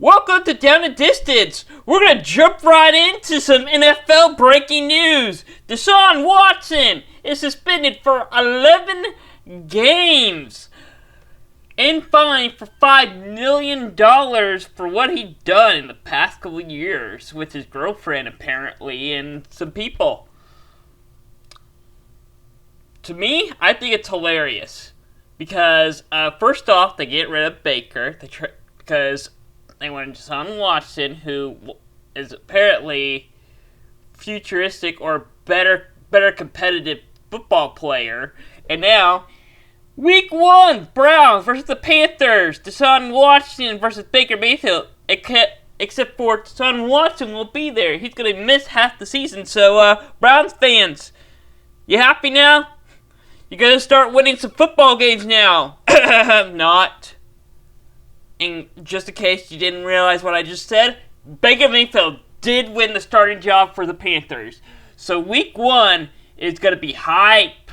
Welcome to Down the Distance. We're going to jump right into some NFL breaking news. Deshaun Watson is suspended for 11 games and fined for $5 million for what he'd done in the past couple of years with his girlfriend, apparently, and some people. To me, I think it's hilarious because, first off, they get rid of Baker because they wanted Deshaun Watson, who is apparently futuristic or better competitive football player. And now, week 1, Browns versus the Panthers. Deshaun Watson versus Baker Mayfield. Except for Deshaun Watson will be there. He's going to miss half the season. So, Browns fans, you happy now? You're going to start winning some football games now. Not. And just in case you didn't realize what I just said, Baker Mayfield did win the starting job for the Panthers. So week 1 is going to be hype.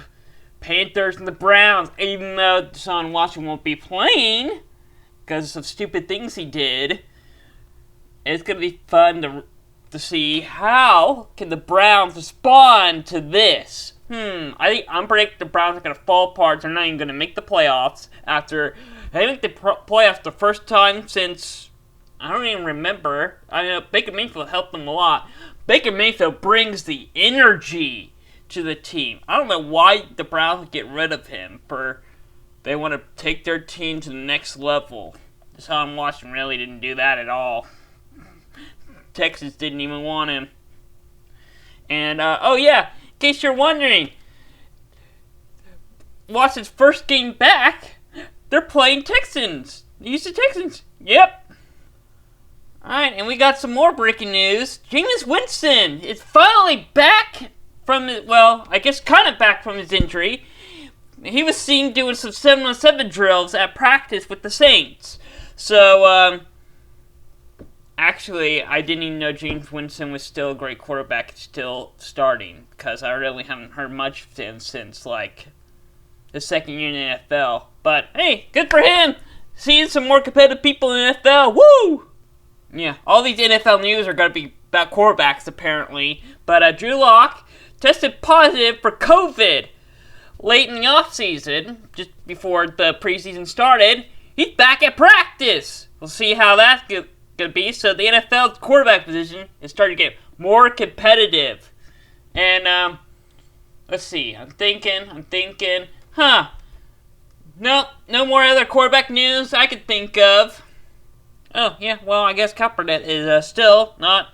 Panthers and the Browns, even though Deshaun Watson won't be playing because of stupid things he did. It's going to be fun to see how can the Browns respond to this. I'm predicting the Browns are going to fall apart. They're not even going to make the playoffs after... They make the playoffs the first time since, I don't even remember. I know Baker Mayfield helped them a lot. Baker Mayfield brings the energy to the team. I don't know why the Browns get rid of him. They want to take their team to the next level. Deshaun Watson really didn't do that at all. Texas didn't even want him. And, in case you're wondering, Watson's first game back, they're playing Texans. Houston Texans. Yep. Alright, and we got some more breaking news. Jameis Winston is finally back from back from his injury. He was seen doing some 7-on-7 drills at practice with the Saints. So, actually, I didn't even know Jameis Winston was still a great quarterback, still starting, because I really haven't heard much of him since, the second year in the NFL. But, hey, good for him! Seeing some more competitive people in the NFL, woo! Yeah, all these NFL news are going to be about quarterbacks, apparently. But Drew Lock tested positive for COVID late in the offseason, just before the preseason started. He's back at practice! We'll see how that's going to be. So the NFL quarterback position is starting to get more competitive. And, let's see, I'm thinking... No more other quarterback news I could think of. Oh, yeah, well, I guess Kaepernick is still not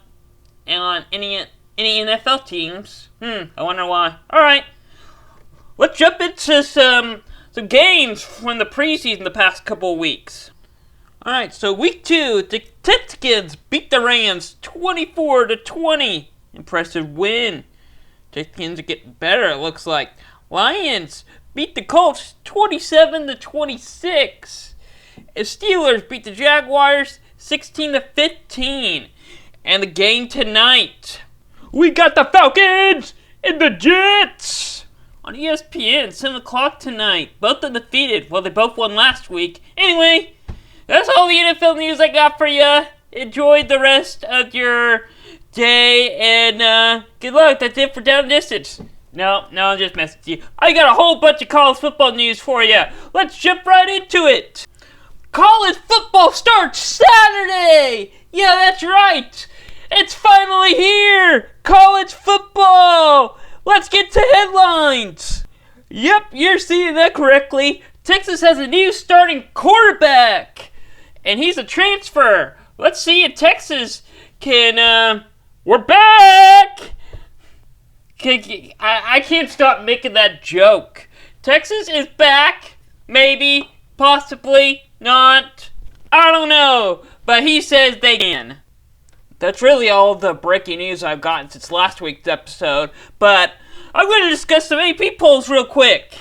on any NFL teams. I wonder why. Alright, let's jump into some games from the preseason the past couple of weeks. Alright, so week 2, the Texans beat the Rams 24-20. Impressive win. Texans are getting better, it looks like. Lions beat the Colts 27-26. And Steelers beat the Jaguars 16-15. And the game tonight, we got the Falcons and the Jets on ESPN 7 o'clock tonight. Both undefeated. Well, they both won last week. Anyway, that's all the NFL news I got for you. Enjoy the rest of your day and good luck. That's it for Down Distance. No, I'm just messing with you. I got a whole bunch of college football news for you. Let's jump right into it. College football starts Saturday. Yeah, that's right. It's finally here. College football. Let's get to headlines. Yep, you're seeing that correctly. Texas has a new starting quarterback, and he's a transfer. Let's see if Texas can, we're back. I can't stop making that joke. Texas is back. Maybe. Possibly. Not. I don't know. But he says they can. That's really all the breaking news I've gotten since last week's episode. But I'm going to discuss some AP polls real quick.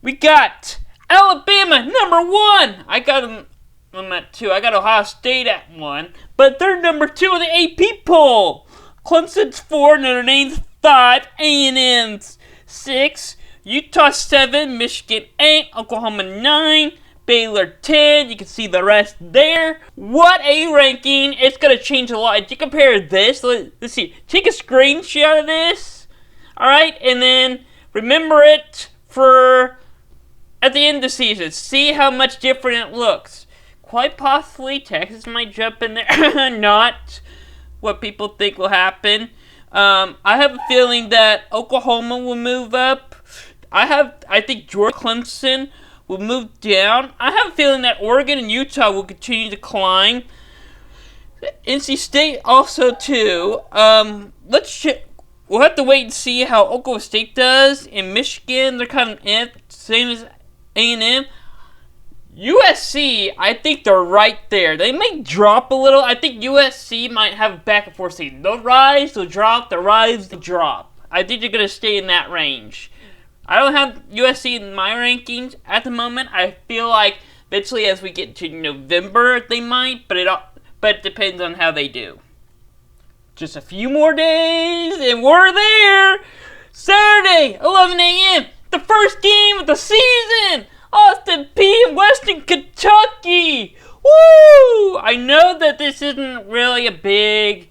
We got Alabama, number 1. I got them at 2. I got Ohio State at 1. But they're number 2 in the AP poll. Clemson's 4, Notre Dame's 5, A&M's 6, Utah 7, Michigan 8, Oklahoma 9, Baylor 10. You can see the rest there. What a ranking. It's going to change a lot. If you compare this, let's see. Take a screenshot of this. Alright, and then remember it for at the end of the season. See how much different it looks. Quite possibly Texas might jump in there. Not what people think will happen. I have a feeling that Oklahoma will move up. I think Georgia, Clemson will move down. I have a feeling that Oregon and Utah will continue to climb. NC State also too. We'll have to wait and see how Oklahoma State does. In Michigan, they're kind of same as A&M. USC, I think they're right there. They may drop a little. I think USC might have a back and forth season. They'll rise, they'll drop, they'll rise, they'll drop. I think they're going to stay in that range. I don't have USC in my rankings at the moment. I feel like eventually as we get to November, they might, but it depends on how they do. Just a few more days, and we're there! Saturday, 11 a.m., the first game of the season! Austin Peay in Western Kentucky! Woo! I know that this isn't really a big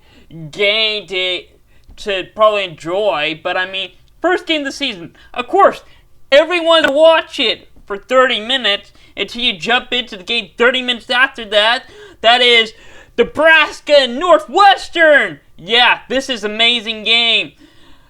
game to probably enjoy, but I mean, first game of the season. Of course, everyone's gonna watch it for 30 minutes until you jump into the game 30 minutes after that. That is Nebraska and Northwestern! Yeah, this is an amazing game.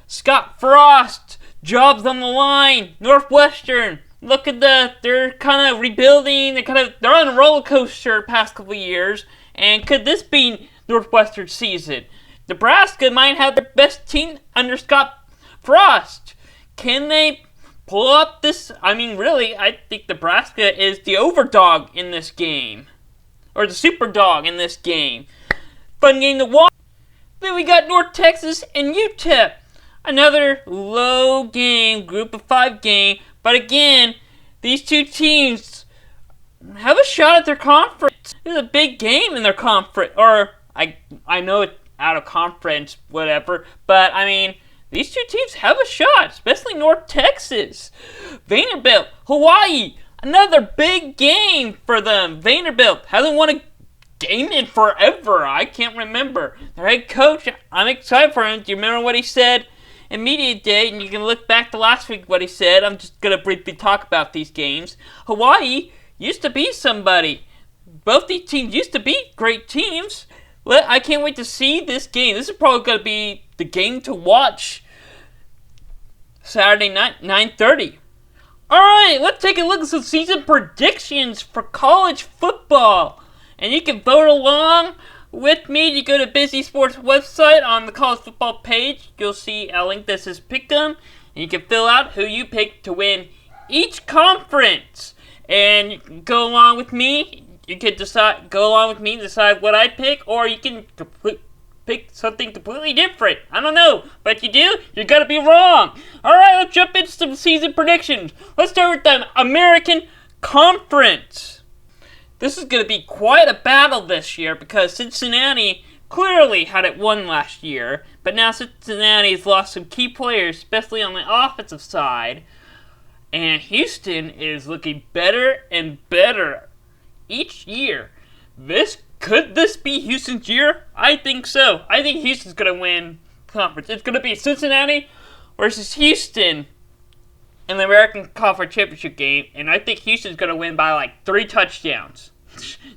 Scott Frost, jobs on the line. Northwestern, look at they're kind of rebuilding. They're on a roller coaster past couple of years. And could this be Northwestern's season? Nebraska might have their best team under Scott Frost. Can they pull up this? I mean, really, I think Nebraska is the overdog in this game. Or the super dog in this game. Fun game to watch. Then we got North Texas and UTEP. Another low game, group of 5 game. But again, these two teams have a shot at their conference. It's a big game in their conference. Or, I know it's out of conference, whatever. But, I mean, these two teams have a shot, especially North Texas. Vanderbilt, Hawaii, another big game for them. Vanderbilt hasn't won a game in forever. I can't remember. Their head coach, I'm excited for him. Do you remember what he said in media day? And you can look back to last week what he said. I'm just going to briefly talk about these games. Hawaii used to be somebody. Both these teams used to be great teams. I can't wait to see this game. This is probably going to be the game to watch Saturday night, 9:30. Alright, let's take a look at some season predictions for college football. And you can vote along with me. You go to Busy Sports website on the college football page. You'll see a link that says Pick'em. And you can fill out who you pick to win each conference. And you can go along with me. You can go along with me and decide what I pick. Or you can pick something completely different. I don't know. But if you do, you're going to be wrong. Alright, let's jump into some season predictions. Let's start with the American Conference. This is going to be quite a battle this year because Cincinnati clearly had it won last year. But now Cincinnati has lost some key players, especially on the offensive side. And Houston is looking better and better each year. Could this be Houston's year? I think so. I think Houston's going to win conference. It's going to be Cincinnati versus Houston in the American Conference Championship game. And I think Houston's going to win by like 3 touchdowns.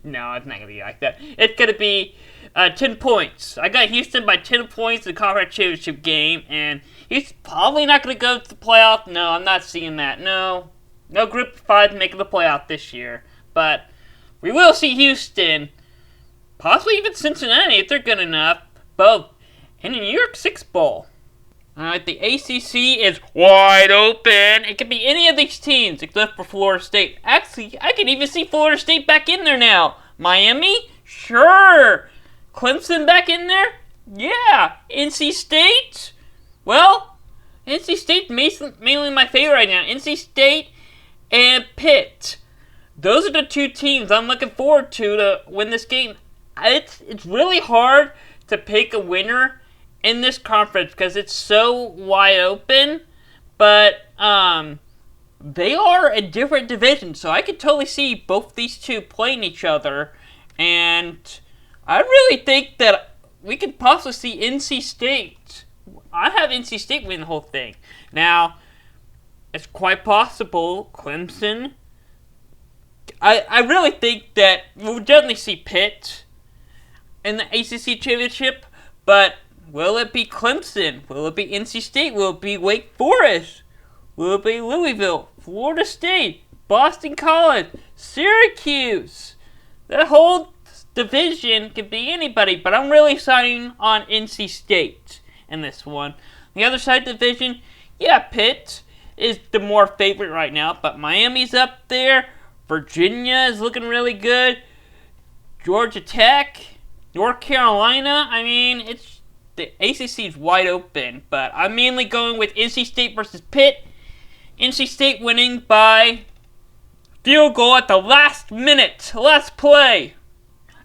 No, it's not going to be like that. It's going to be 10 points. I got Houston by 10 points in the Conference Championship game. And he's probably not going to go to the playoff. No, I'm not seeing that. No Group of 5 making the playoff this year. But we will see Houston, possibly even Cincinnati if they're good enough, both in the New York Six Bowl. Alright, the ACC is wide open. It could be any of these teams except for Florida State. Actually, I can even see Florida State back in there now. Miami? Sure. Clemson back in there? Yeah. NC State? Well, NC State's mainly my favorite right now. NC State and Pitt. Those are the 2 teams I'm looking forward to win this game. It's really hard to pick a winner in this conference because it's so wide open. But they are a different division, so I could totally see both these two playing each other, and I really think that we could possibly see NC State. I have NC State win the whole thing. Now, it's quite possible Clemson. I really think that we'll definitely see Pitt in the ACC championship, but will it be Clemson? Will it be NC State? Will it be Wake Forest? Will it be Louisville, Florida State, Boston College, Syracuse? That whole division could be anybody, but I'm really signing on NC State in this one. The other side division, yeah, Pitt is the more favorite right now, but Miami's up there. Virginia is looking really good. Georgia Tech, North Carolina. I mean, it's the ACC is wide open, but I'm mainly going with NC State versus Pitt. NC State winning by field goal at the last minute, last play.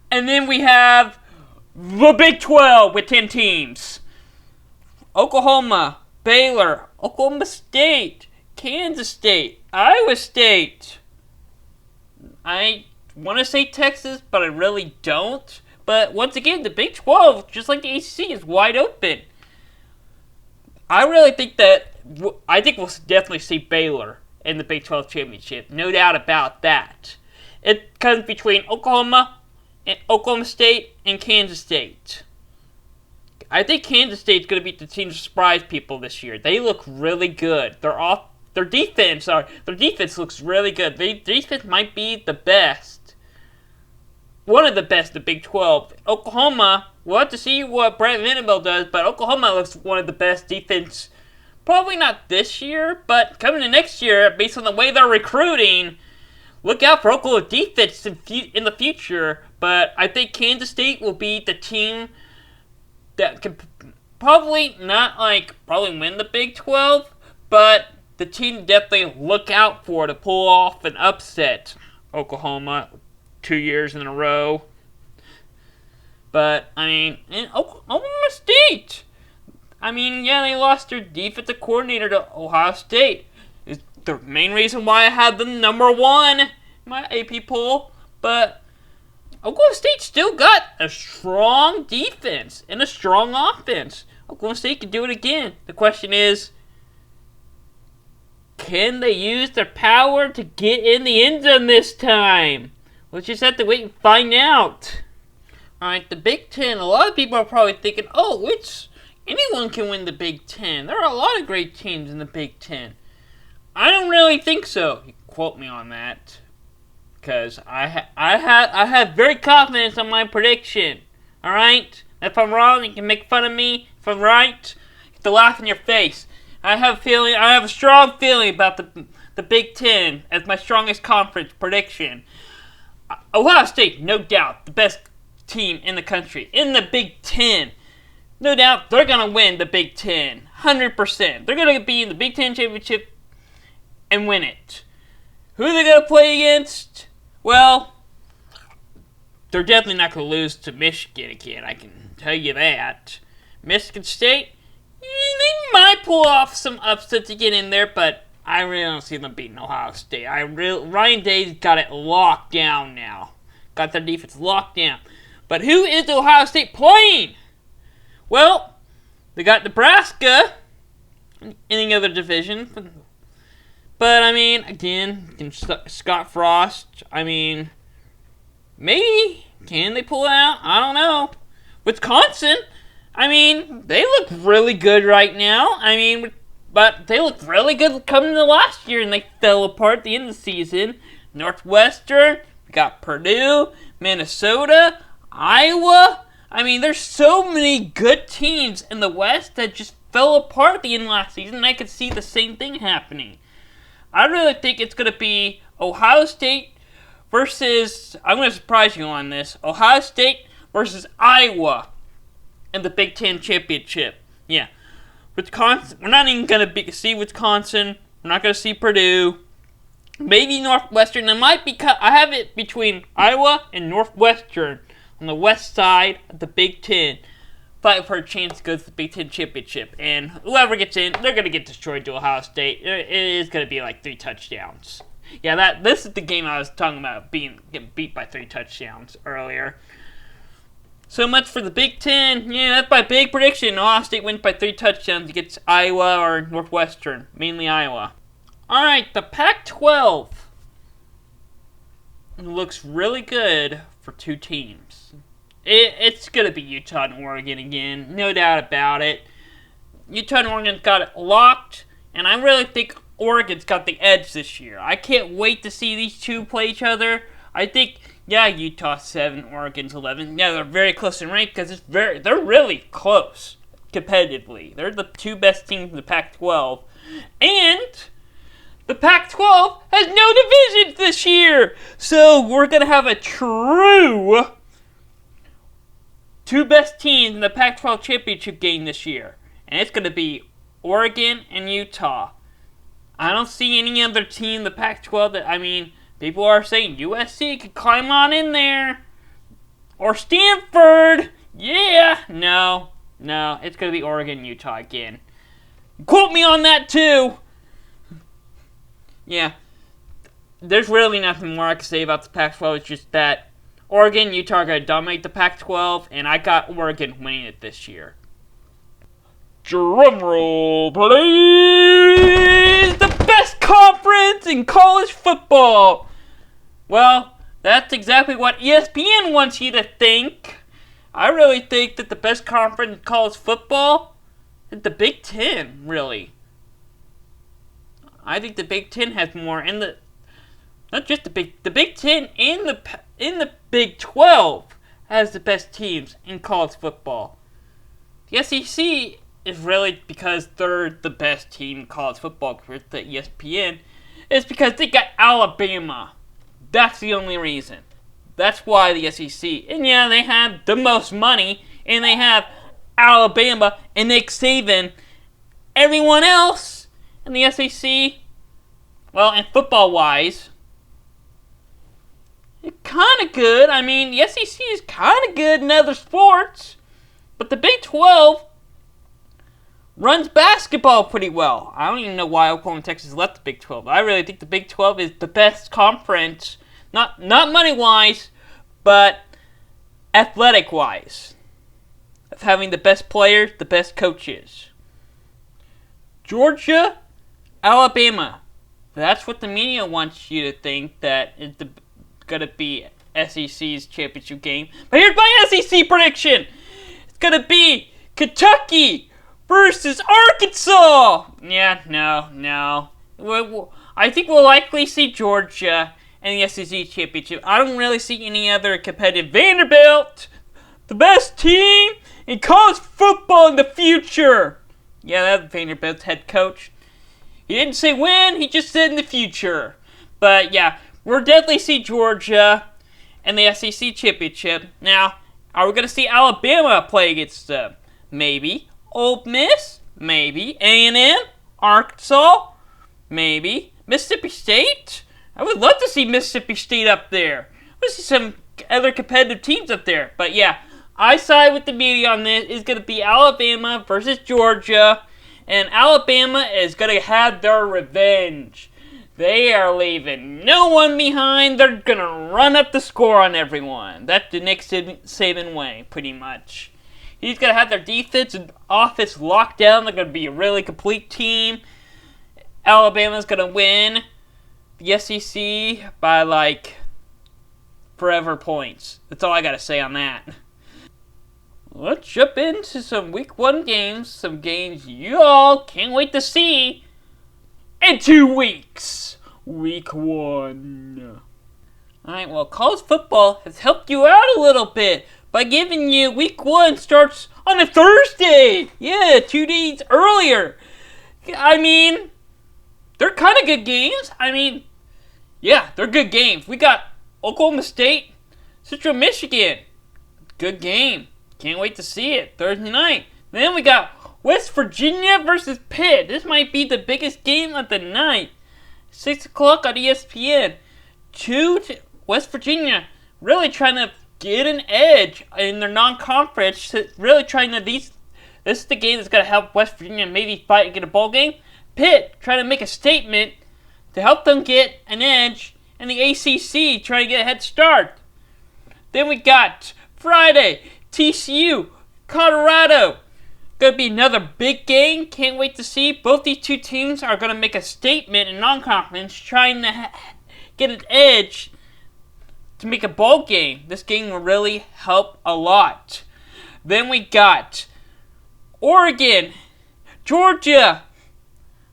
And then we have the Big 12 with 10 teams. Oklahoma, Baylor, Oklahoma State, Kansas State, Iowa State. I want to say Texas, but I really don't. But once again, the Big 12, just like the ACC, is wide open. I really think we'll definitely see Baylor in the Big 12 championship. No doubt about that. It comes between Oklahoma State and Kansas State. I think Kansas State's going to be the team to surprise people this year. They look really good. Their defense looks really good. Their defense might be the best. One of the best in the Big 12. Oklahoma, we'll have to see what Brett Vanderbilt does, but Oklahoma looks one of the best defense. Probably not this year, but coming to next year, based on the way they're recruiting, look out for Oklahoma defense in the future. But I think Kansas State will be the team that can probably win the Big 12, but the team to definitely look out for to pull off an upset. Oklahoma 2 years in a row. But, I mean, in Oklahoma State, they lost their defensive coordinator to Ohio State. It's the main reason why I had them number 1 in my AP poll. But Oklahoma State still got a strong defense and a strong offense. Oklahoma State can do it again. The question is, can they use their power to get in the end zone this time? We'll just have to wait and find out. Alright, the Big Ten. A lot of people are probably thinking, anyone can win the Big Ten. There are a lot of great teams in the Big Ten. I don't really think so. You quote me on that. Because I have very confidence on my prediction. Alright? If I'm wrong, you can make fun of me. If I'm right, you have to laugh in your face. I have a strong feeling about the Big Ten as my strongest conference prediction. Ohio State, no doubt, the best team in the country. In the Big Ten. No doubt, they're going to win the Big Ten. 100%. They're going to be in the Big Ten championship and win it. Who are they going to play against? Well, they're definitely not going to lose to Michigan again, I can tell you that. Michigan State, they might pull off some upsets to get in there, but I really don't see them beating Ohio State. Ryan Day's got it locked down now. Got their defense locked down. But who is Ohio State playing? Well, they got Nebraska in the other division. But, again, Scott Frost, maybe. Can they pull it out? I don't know. Wisconsin, they look really good right now. But they looked really good coming to last year, and they fell apart at the end of the season. Northwestern, we got Purdue, Minnesota, Iowa. There's so many good teams in the West that just fell apart at the end of last season, and I could see the same thing happening. I really think it's going to be Ohio State versus, I'm going to surprise you on this, Ohio State versus Iowa in the Big Ten championship. Yeah. Wisconsin, we're not even going to see Wisconsin. We're not going to see Purdue. Maybe Northwestern. I have it between Iowa and Northwestern on the west side of the Big Ten. fight for a chance to go to the Big Ten Championship. And whoever gets in, they're going to get destroyed to Ohio State. It is going to be like 3 touchdowns. Yeah, this is the game I was talking about getting beat by 3 touchdowns earlier. So much for the Big Ten. Yeah, that's my big prediction. Ohio State wins by 3 touchdowns against Iowa or Northwestern. Mainly Iowa. Alright, the Pac-12 looks really good for 2 teams. It's going to be Utah and Oregon again. No doubt about it. Utah and Oregon got it locked. And I really think Oregon's got the edge this year. I can't wait to see these two play each other. I think, yeah, Utah's 7, Oregon's 11. Yeah, they're very close in rank because they're really close competitively. They're the 2 best teams in the Pac-12. And the Pac-12 has no divisions this year. So we're going to have a true 2 best teams in the Pac-12 championship game this year. And it's going to be Oregon and Utah. I don't see any other team in the Pac-12 that, people are saying USC could climb on in there. Or Stanford. Yeah. No. It's going to be Oregon and Utah again. Quote me on that too. Yeah. There's really nothing more I can say about the Pac-12. It's just that Oregon and Utah are going to dominate the Pac-12. And I got Oregon winning it this year. Drumroll, please! The best conference in college football! Well, that's exactly what ESPN wants you to think. I really think that the best conference in college football is the Big Ten, really. I think the Big Ten has more, not just the Big Ten in the Big 12 has the best teams in college football. The SEC is really because they're the best team in college football compared to ESPN. It's because they got Alabama. That's the only reason. That's why the SEC. And yeah, they have the most money, and they have Alabama and Nick Saban. Everyone else in the SEC, well, and football-wise, it's kind of good. The SEC is kind of good in other sports, but the Big 12 runs basketball pretty well. I don't even know why Oklahoma and Texas left the Big 12. I really think the Big 12 is the best conference, not money-wise, but athletic-wise, of having the best players, the best coaches. Georgia, Alabama. That's what the media wants you to think that is going to be SEC's championship game. But here's my SEC prediction. It's going to be Kentucky versus Arkansas. Yeah, no. I think we'll likely see Georgia in the SEC championship. I don't really see any other competitive. Vanderbilt, the best team in college football in the future. Yeah, that's Vanderbilt's head coach. He didn't say when, he just said in the future. But yeah, we'll definitely see Georgia in the SEC championship. Now, are we going to see Alabama play against them? Maybe. Ole Miss? Maybe. A&M? Arkansas? Maybe. Mississippi State? I would love to see Mississippi State up there. I would see some other competitive teams up there. But yeah, I side with the media on this. It's going to be Alabama versus Georgia. And Alabama is going to have their revenge. They are leaving no one behind. They're going to run up the score on everyone. That's the Nick Saban way, pretty much. He's going to have their defense and offense locked down. They're going to be a really complete team. Alabama's going to win the SEC by, forever points. That's all I got to say on that. Let's jump into some Week 1 games. Some games y'all can't wait to see in 2 weeks. Week 1. Alright, well, college football has helped you out a little bit by giving you Week 1 starts on a Thursday. Yeah, 2 days earlier. They're kind of good games. Yeah, they're good games. We got Oklahoma State, Central Michigan. Good game. Can't wait to see it. Thursday night. Then we got West Virginia versus Pitt. This might be the biggest game of the night. 6 o'clock on ESPN. West Virginia really trying to get an edge in their non-conference, really trying to this is the game that's going to help West Virginia maybe fight and get a bowl game. Pitt trying to make a statement to help them get an edge in the ACC, trying to get a head start. Then we got Friday, TCU, Colorado. Going to be another big game. Can't wait to see. Both these two teams are going to make a statement in non-conference, trying to get an edge to make a bowl game. This game will really help a lot. Then we got Oregon, Georgia.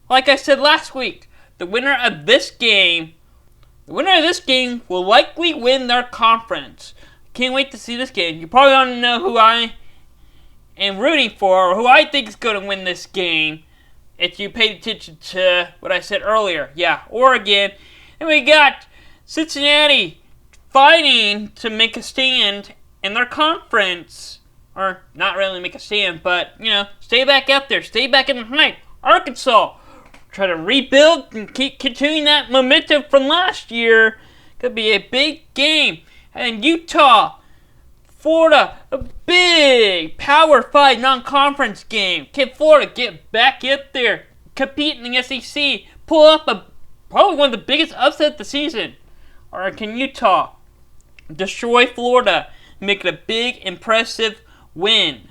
Like I said last week, the winner of this game will likely win their conference. Can't wait to see this game. You probably want to know who I am rooting for, or who I think is going to win this game, if you paid attention to what I said earlier. Yeah, Oregon. And we got Cincinnati fighting to make a stand in their conference. Or not really make a stand, but, stay back up there. Stay back in the hype. Arkansas, try to rebuild and keep continuing that momentum from last year. Could be a big game. And Utah, Florida, a big Power 5 non-conference game. Can Florida get back up there, compete in the SEC, pull up probably one of the biggest upsets of the season? Or can Utah destroy Florida, make it a big, impressive win?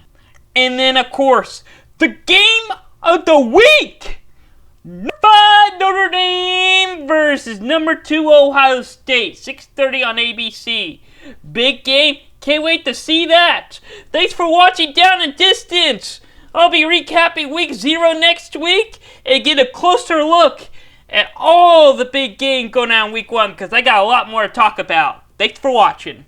And then, of course, the game of the week! Number 5 Notre Dame versus number 2 Ohio State. 6:30 on ABC. Big game. Can't wait to see that. Thanks for watching Down and Distance. I'll be recapping week 0 next week and get a closer look at all the big games going on in week 1, because I got a lot more to talk about. Thanks for watching.